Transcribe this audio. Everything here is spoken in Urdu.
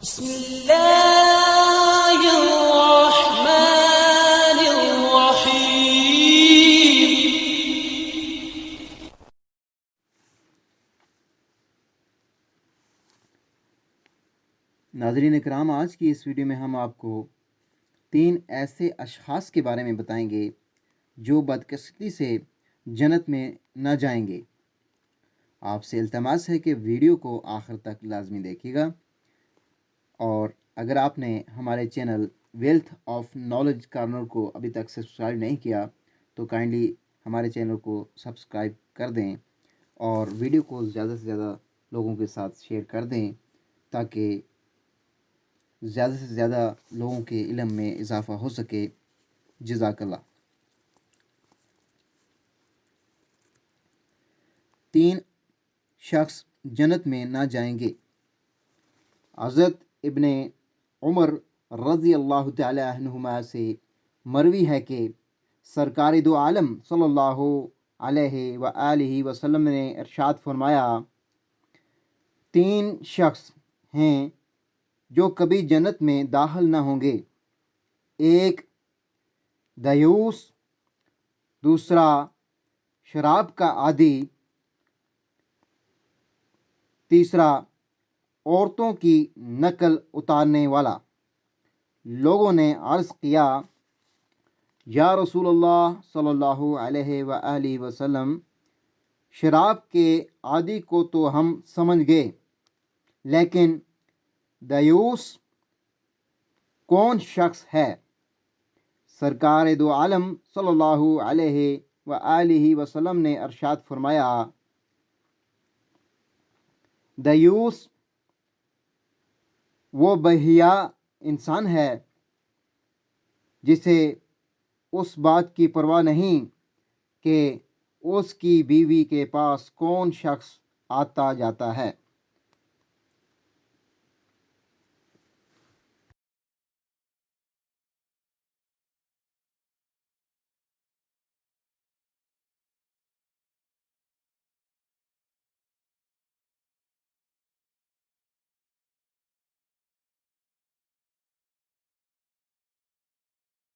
بسم الله الرحمن الرحيم. ناظرین اکرام، آج کی اس ویڈیو میں ہم آپ کو 3 ایسے اشخاص کے بارے میں بتائیں گے جو بدقسمتی سے جنت میں نہ جائیں گے۔ آپ سے التماس ہے کہ ویڈیو کو آخر تک لازمی دیکھیے گا، اور اگر آپ نے ہمارے channel wealth of knowledge corner کو ابھی تک سبسکرائب نہیں کیا تو کائنڈلی ہمارے چینل کو سبسکرائب کر دیں اور ویڈیو کو زیادہ سے زیادہ لوگوں کے ساتھ شیئر کر دیں تاکہ زیادہ سے زیادہ لوگوں کے علم میں اضافہ ہو سکے۔ جزاک اللہ۔ 3 شخص جنت میں نہ جائیں گے۔ حضرت ابن عمر رضی اللہ تعالی عنہما سے مروی ہے کہ سرکار دو عالم صلی اللہ علیہ وآلہ وسلم نے ارشاد فرمایا، 3 شخص ہیں جو کبھی جنت میں داخل نہ ہوں گے، ایک دیوس، دوسرا شراب کا عادی، تیسرا عورتوں کی نقل اتارنے والا۔ لوگوں نے عرض کیا، یا رسول اللہ صلی اللہ علیہ وآلہ وسلم، شراب کے عادی کو تو ہم سمجھ گئے، لیکن دیوس کون شخص ہے؟ سرکار دو عالم صلی اللہ علیہ وآلہ وسلم نے ارشاد فرمایا، دیوس وہ بہیا انسان ہے جسے اس بات کی پرواہ نہیں کہ اس کی بیوی کے پاس کون شخص آتا جاتا ہے۔